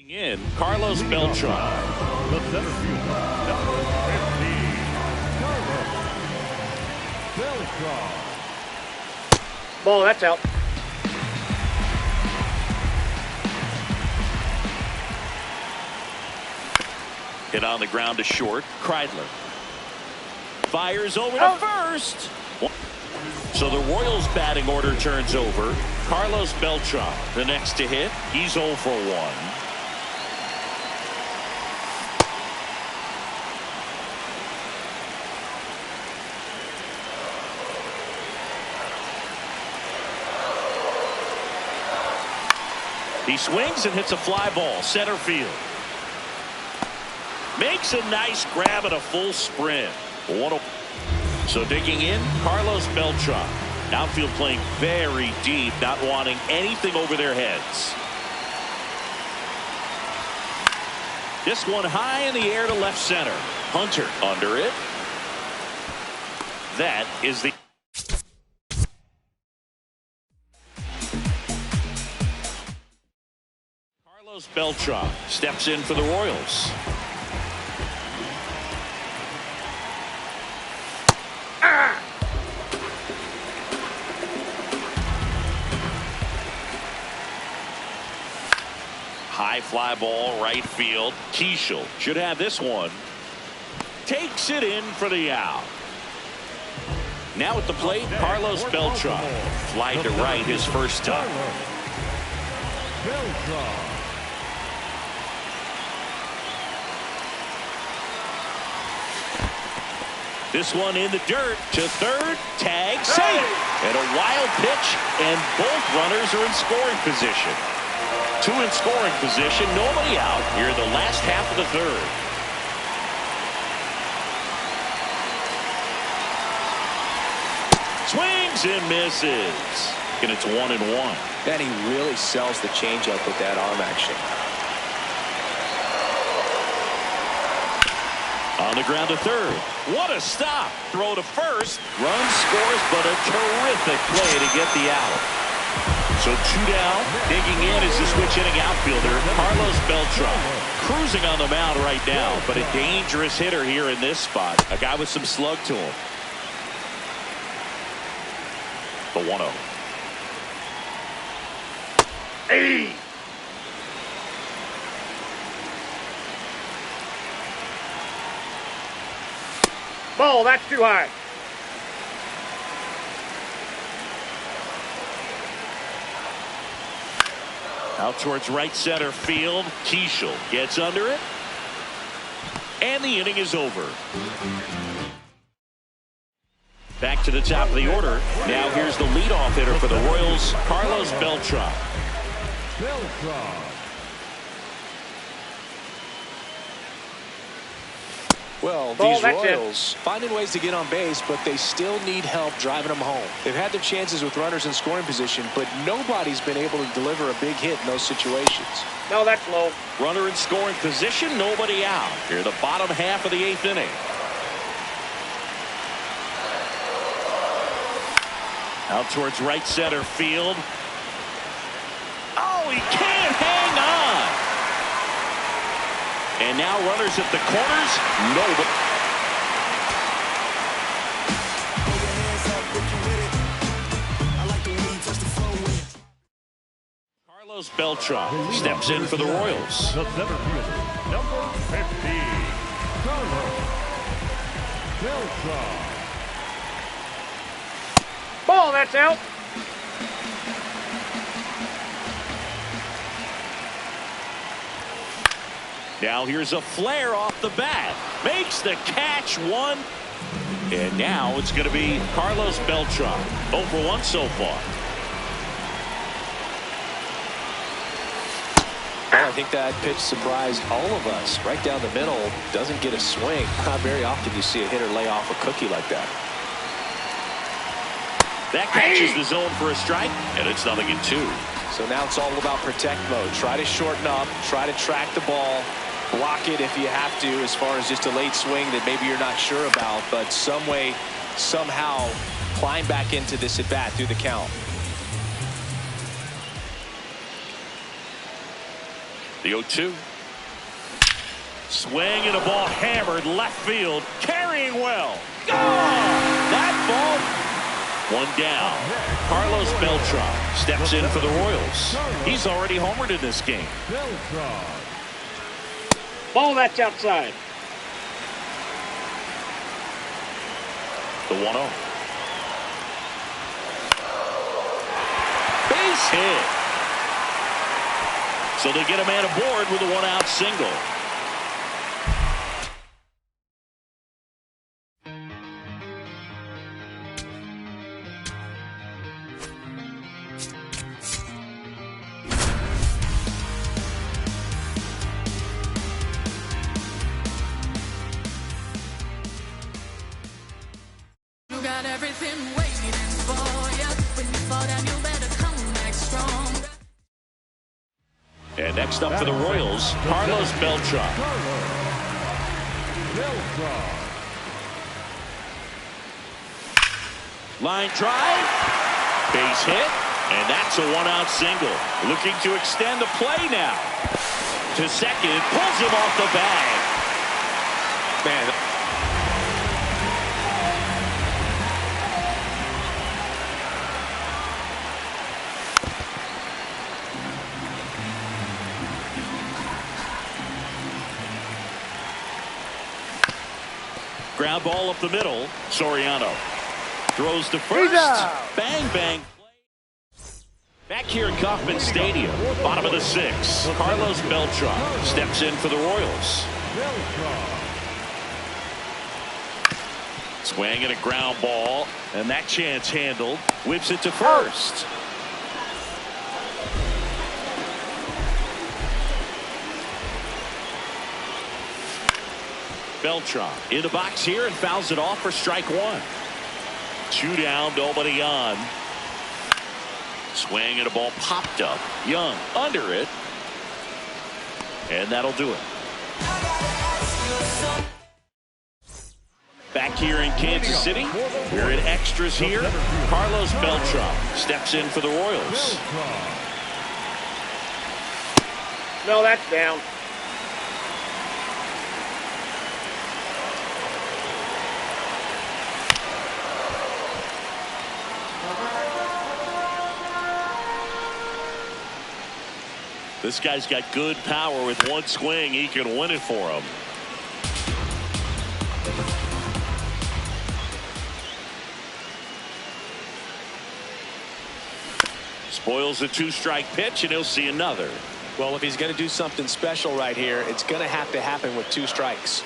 In Carlos Beltran. The center fielder, number 15, Carlos Beltran. Ball, that's out. Hit on the ground to short. Kreidler fires over to first. So the Royals batting order turns over. Carlos Beltran, the next to hit. He's 0 for 1. He swings and hits a fly ball center field. Makes a nice grab at a full sprint. So digging in, Carlos Beltran. Outfield playing very deep, not wanting anything over their heads. This one high in the air to left center. Hunter under it. That is the Carlos Beltran steps in for the Royals. High fly ball right field. Keishel should have this one. Takes it in for the out. Now at the plate, Carlos Beltran. Fly to right his first time. Beltran. This one in the dirt to third. Tag safe. And a wild pitch, and both runners are in scoring position. Two in scoring position, nobody out here in the last half of the third. Swings and misses. And it's 1-1. And he really sells the changeup with that arm action. On the ground to third. What a stop. Throw to first. Run scores, but a terrific play to get the out. So two down. Digging in is the switch hitting outfielder, Carlos Beltran. Cruising on the mound right now, but a dangerous hitter here in this spot. A guy with some slug to him. The 1-0. Hey! Ball, that's too high. Out towards right center field. Keishel gets under it. And the inning is over. Back to the top of the order. Now here's the leadoff hitter for the Royals, Carlos Beltran. Beltran. Well, Ball, these that's Royals finding ways to get on base, but they still need help driving them home. They've had their chances with runners in scoring position, but nobody's been able to deliver a big hit in those situations. No, that's low. Runner in scoring position, nobody out. Here the bottom half of the 8th inning. Out towards right center field. Oh, he can't hang on. And now runners at the corners. No. Carlos Beltran steps in for the Royals. The center fielder, number 15, Carlos Beltran. Ball, that's out. Now here's a flare off the bat. Makes the catch, one. And now it's going to be Carlos Beltran. 0 for 1 so far. Well, I think that pitch surprised all of us. Right down the middle, doesn't get a swing. Not very often you see a hitter lay off a cookie like that. That catches the zone for a strike, and it's 0-2. So now it's all about protect mode. Try to shorten up, try to track the ball, block it if you have to, as far as just a late swing that maybe you're not sure about, but some way, somehow climb back into this at bat through the count. The 0-2. Swing and a ball hammered left field. Carrying well. Gone! That ball. One down. Carlos Beltran steps in for the Royals. He's already homered in this game. Ball, that's outside. The 1-0. Base hit. So they get a man aboard with a one-out single. Got everything waiting for you. When you fall down, you better come back strong. And next up for the Royals, Carlos Beltran. Line drive, base hit, and that's a one-out single. Looking to extend the play now. To second, pulls him off the bag. Man. Ground ball up the middle. Soriano throws to first. Bang, bang. Back here at Kauffman Stadium, bottom of the 6th, Carlos Beltran steps in for the Royals. Swing and a ground ball, and that chance handled. Whips it to first. Beltran in the box here and fouls it off for strike 1. 2 down, nobody on. Swing and a ball popped up. Young under it. And that'll do it. Back here in Kansas City, we're in extras here. Carlos Beltran steps in for the Royals. No, that's down. This guy's got good power. With one swing, he can win it for him. Spoils a 2-strike pitch, and he'll see another. Well, if he's going to do something special right here, it's going to have to happen with 2 strikes.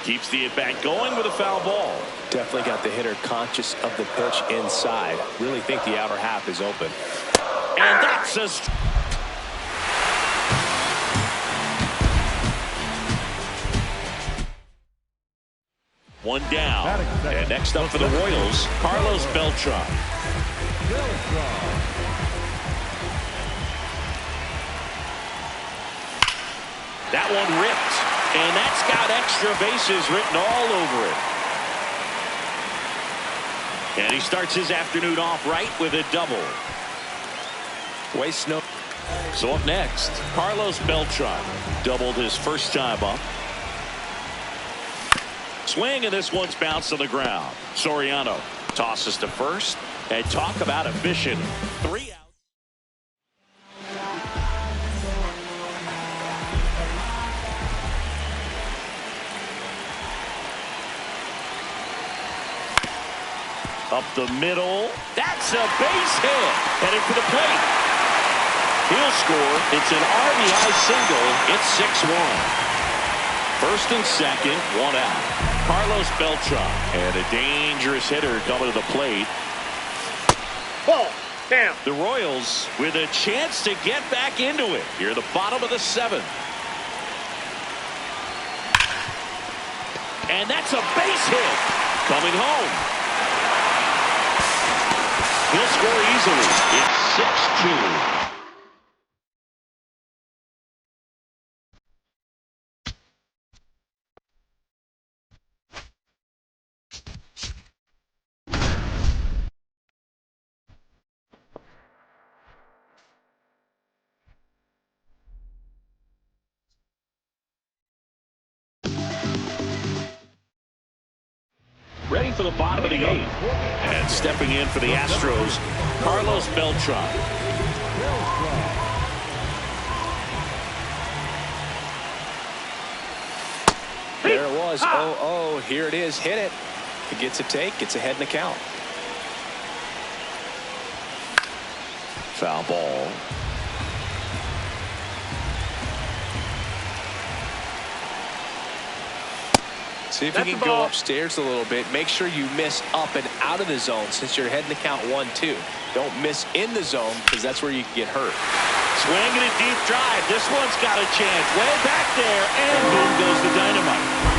Keeps the at-bat going with a foul ball. Definitely got the hitter conscious of the pitch inside. Really think the outer half is open. And that's a one down. And next up for the Royals, Carlos Beltran. That one ripped, and that's got extra bases written all over it. And he starts his afternoon off right with a double. Waste no. So up next, Carlos Beltran doubled his first time up. Swing, and this one's bounced on the ground. Soriano tosses to first, and talk about efficient. 3 outs. Up the middle. That's a base hit. Headed for the plate. He'll score. It's an RBI single. It's 6-1. First and second, 1 out. Carlos Beltran, and a dangerous hitter coming to the plate. Ball, down. The Royals with a chance to get back into it. Here at the bottom of the 7th. And that's a base hit. Coming home. He'll score easily. It's 6-2. for the bottom of the 8th. And stepping in for the Astros, Carlos Beltran. There it was. Oh, here it is. Hit it. He gets a take, gets ahead in the count. Foul ball. See if you can go upstairs a little bit. Make sure you miss up and out of the zone since you're heading to count 1-2. Don't miss in the zone because that's where you can get hurt. Swinging a deep drive. This one's got a chance. Way back there. And boom goes the dynamite.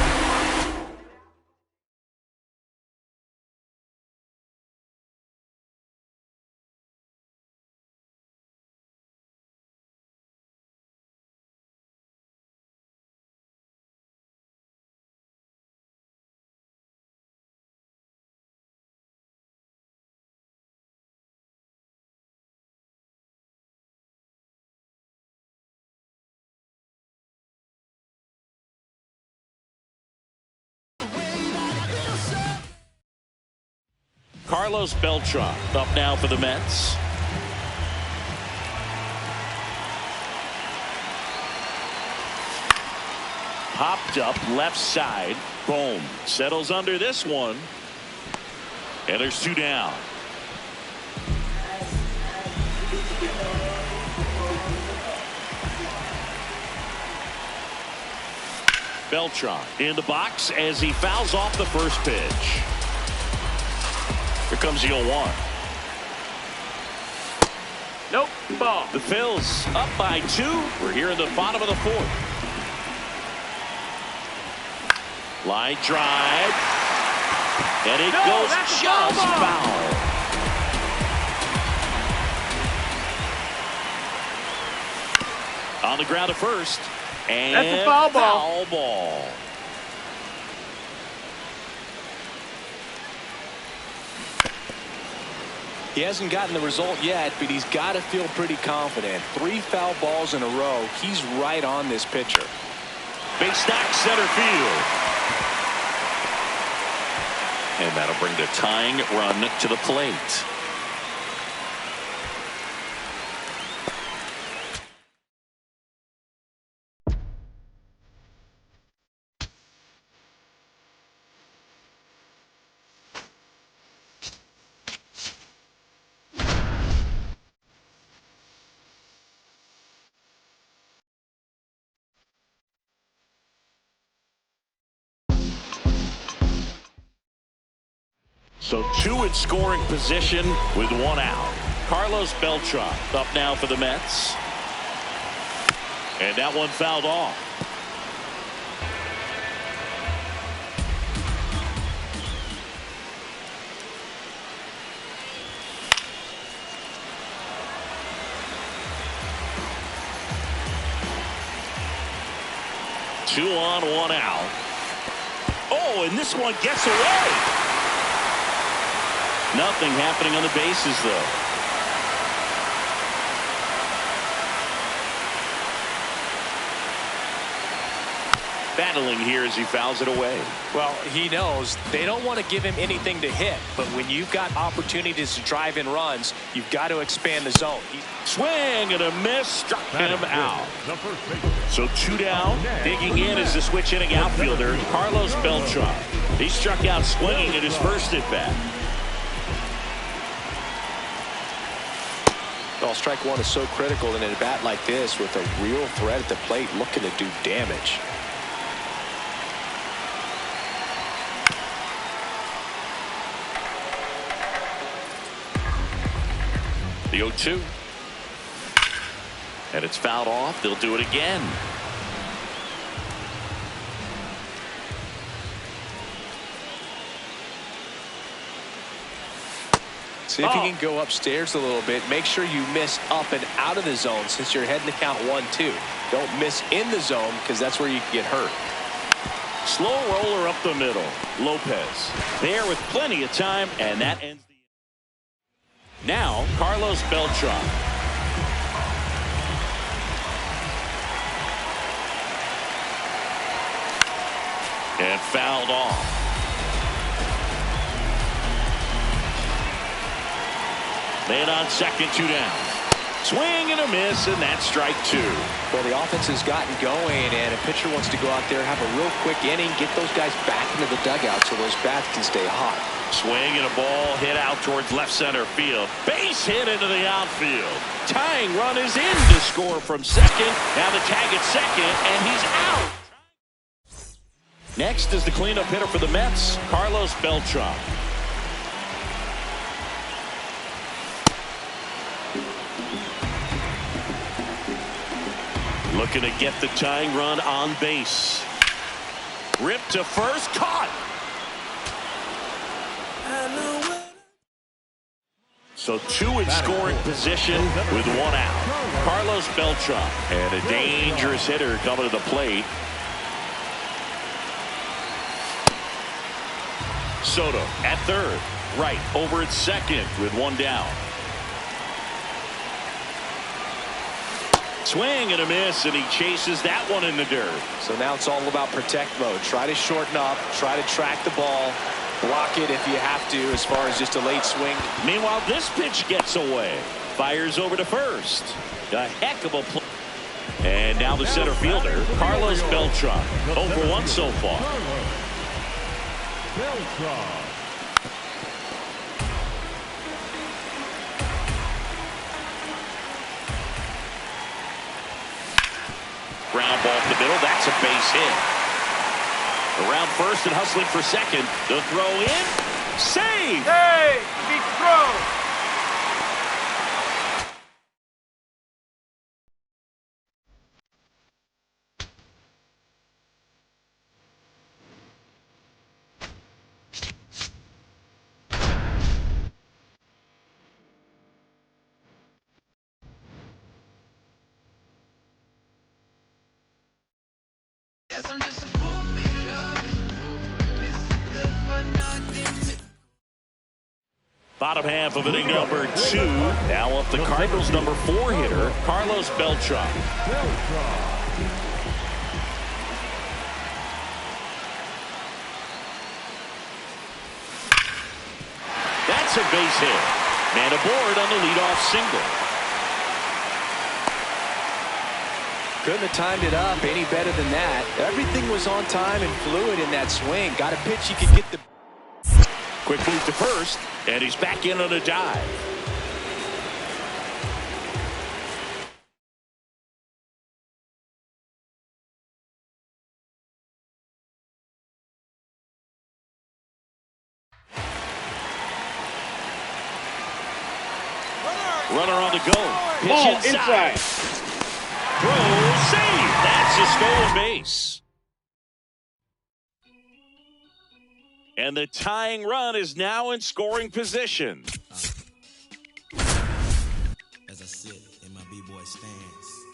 Carlos Beltran up now for the Mets. Popped up left side. Boom. Settles under this one. And there's 2 down. Beltran in the box as he fouls off the first pitch. Here comes the 0-1. Nope. Ball. The Phils up by 2. We're here in the bottom of the 4th. Line drive. And it goes just foul. On the ground at first. And that's a foul ball. Foul ball. He hasn't gotten the result yet, but he's got to feel pretty confident. 3 foul balls in a row. He's right on this pitcher. Big stack center field. And that'll bring the tying run to the plate. So 2 in scoring position with 1 out. Carlos Beltran up now for the Mets. And that one fouled off. Two on, 1 out. Oh, and this one gets away. Nothing happening on the bases, though. Battling here as he fouls it away. Well, he knows they don't want to give him anything to hit, but when you've got opportunities to drive in runs, you've got to expand the zone. Swing and a miss, struck him out. So 2 down. Digging in is the switch hitting outfielder, Carlos Beltran. He struck out swinging at his first at bat. Well, strike 1 is so critical in a bat like this with a real threat at the plate looking to do damage. The 0-2. And it's fouled off. They'll do it again. See if you can go upstairs a little bit. Make sure you miss up and out of the zone since you're heading to count 1-2. Don't miss in the zone because that's where you can get hurt. Slow roller up the middle. Lopez there with plenty of time, and that ends the. Now Carlos Beltran. And fouled off. Man on second, 2 down. Swing and a miss, and that's strike 2. Well, the offense has gotten going, and a pitcher wants to go out there, have a real quick inning, get those guys back into the dugout so those bats can stay hot. Swing and a ball hit out towards left center field. Base hit into the outfield. Tying run is in to score from second. Now the tag at second, and he's out. Next is the cleanup hitter for the Mets, Carlos Beltran. Looking to get the tying run on base. Ripped to first, caught. So 2 in scoring position with 1 out. Carlos Beltran, and a dangerous hitter coming to the plate. Soto at third, right over at second with 1 down. Swing and a miss, and he chases that one in the dirt. So now it's all about protect mode. Try to shorten up, try to track the ball, block it if you have to as far as just a late swing. Meanwhile, this pitch gets away. Fires over to first. A heck of a play. And now the center fielder, Carlos Beltran. 0 for 1 so far. Beltran. Ground ball to the middle. That's a base hit. Around first and hustling for second. The throw in. Save! Hey, big throw. Bottom half of inning number 2. Now up the Cardinals' number 4 hitter, Carlos Beltran. That's a base hit. Man aboard on the leadoff single. Couldn't have timed it up any better than that. Everything was on time and fluid in that swing. Got a pitch he could get the... Quick move to first, and he's back in on a dive. Runner on the go. Pitch inside. Throw, save. That's a stolen base. And the tying run is now in scoring position. As I sit in my b-boy stance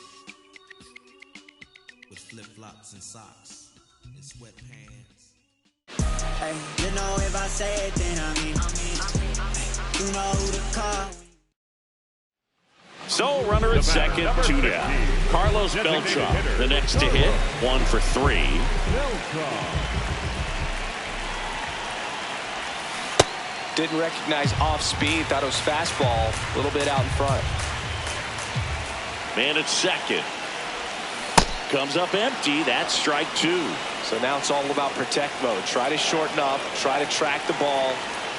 with flip-flops and socks and sweatpants. Hey, you know if I say it, then I mean, you know who to call. So runner at second, 2 down. Carlos Beltran, the next to hit, 1 for 3. Didn't recognize off speed. Thought it was fastball. A little bit out in front. Man at second. Comes up empty. That's strike 2. So now it's all about protect mode. Try to shorten up. Try to track the ball.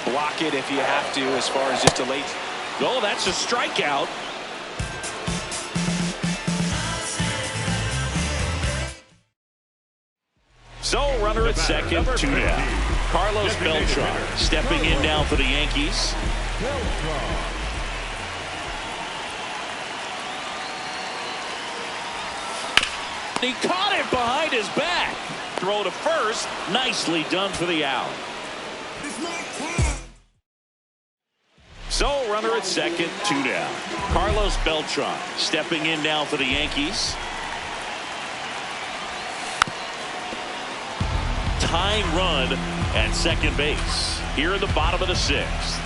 Block it if you have to as far as just a late... Oh, that's a strikeout. So runner at second, 2 down. Carlos Beltran stepping in now for the Yankees. He caught it behind his back. Throw to first. Nicely done for the out. So runner at second, 2 down. Carlos Beltran stepping in now for the Yankees. Tying run at second base here in the bottom of the 6th.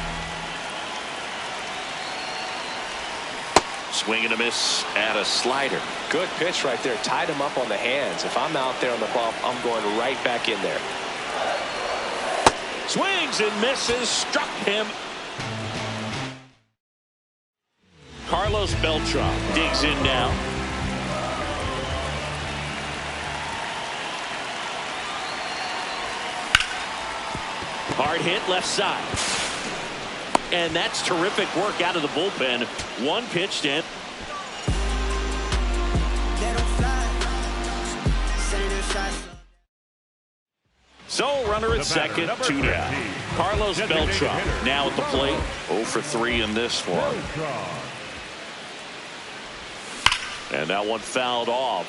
Swing and a miss at a slider. Good pitch right there. Tied him up on the hands. If I'm out there on the bump, I'm going right back in there. Swings and misses. Struck him. Carlos Beltran digs in now. Hard hit left side. And that's terrific work out of the bullpen. One pitch in. So runner at second, 2 down. Carlos Beltran now at the plate. 0 for 3 in this one. And that one fouled off.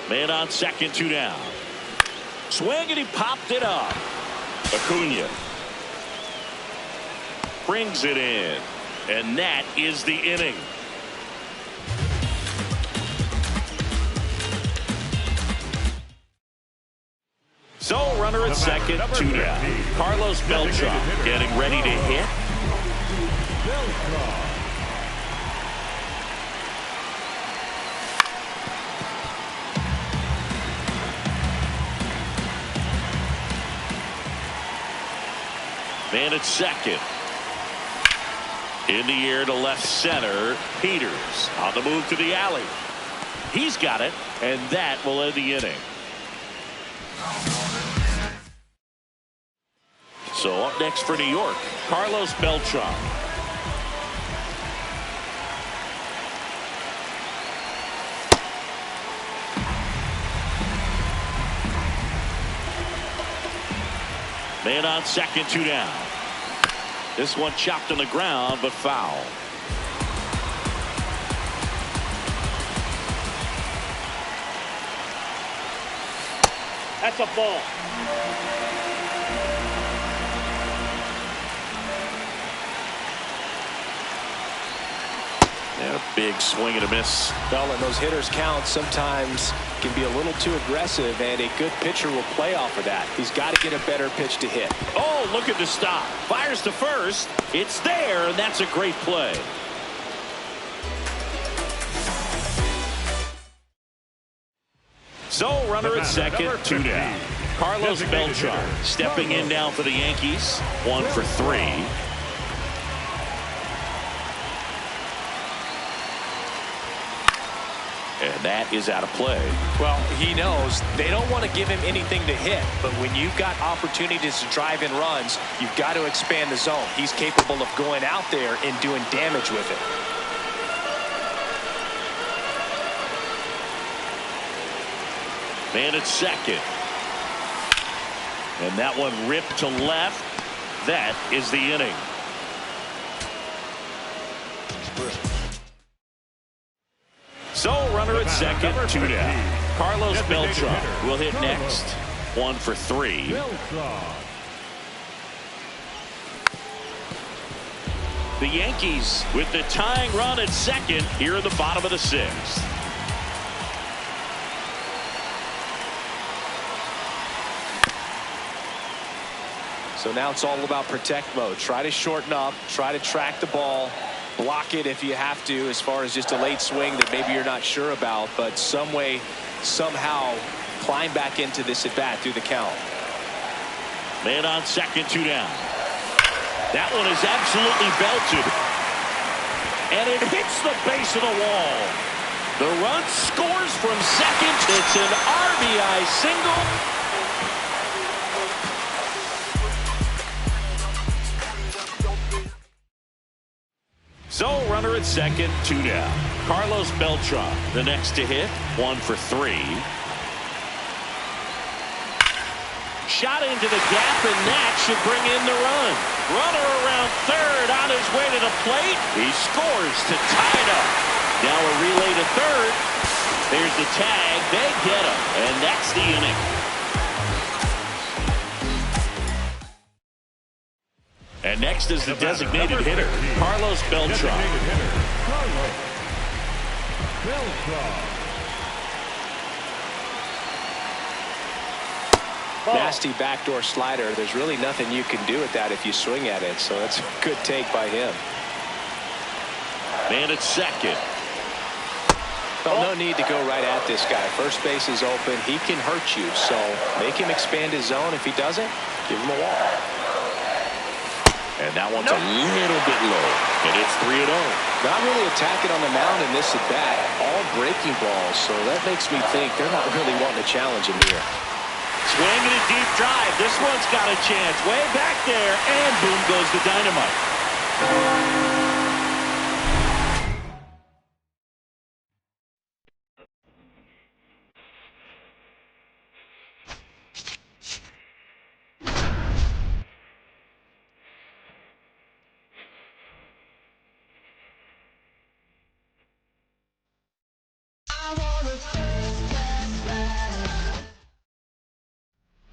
Man on second, 2 down. Swing and he popped it up. Acuna brings it in. And that is the inning. So runner at second, 2 down. Carlos Beltran getting ready to hit. Man at second. In the air to left center. Peters on the move to the alley. He's got it, and that will end the inning. So up next for New York, Carlos Beltran. Man on second, 2 down. This one chopped on the ground, but foul. That's a ball. And a big swing and a miss. Well, and those hitters count sometimes can be a little too aggressive, and a good pitcher will play off of that. He's got to get a better pitch to hit. Oh, look at the stop. Fires to first. It's there, and that's a great play. So runner at second, 2 down. Carlos Beltran stepping in now for the Yankees. 1 for 3. And that is out of play. Well, he knows they don't want to give him anything to hit, but when you've got opportunities to drive in runs, you've got to expand the zone. He's capable of going out there and doing damage with it. Man at second. And that one ripped to left. That is the inning. So runner at second, 2 down. Carlos Beltran will hit next. 1 for 3. The Yankees with the tying run at second here in the bottom of the 6th. So now it's all about protect mode. Try to shorten up, try to track the ball, block it if you have to, as far as just a late swing that maybe you're not sure about, but some way, somehow climb back into this at bat through the count. Man on second, 2 down. That one is absolutely belted. And it hits the base of the wall. The run scores from second. It's an RBI single. So runner at second, 2 down. Carlos Beltran the next to hit. 1 for 3. Shot into the gap, and that should bring in the run. Runner around third on his way to the plate. He scores to tie it up. Now a relay to third. There's the tag. They get him, and that's the inning. And next is the designated hitter, Carlos Beltran. Nasty backdoor slider. There's really nothing you can do with that if you swing at it. So that's a good take by him. Man at second. Well, no need to go right at this guy. First base is open. He can hurt you, so make him expand his zone. If he doesn't, give him a walk. And that one's a little bit low. And it's 3-0. Not really attacking on the mound in this at bat. All breaking balls, so that makes me think they're not really wanting to challenge him here. Swinging a deep drive. This one's got a chance. Way back there, and boom goes the dynamite.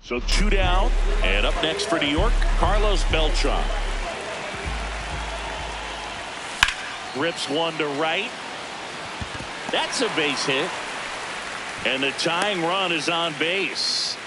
So 2 down, and up next for New York, Carlos Beltran. Rips one to right. That's a base hit. And the tying run is on base.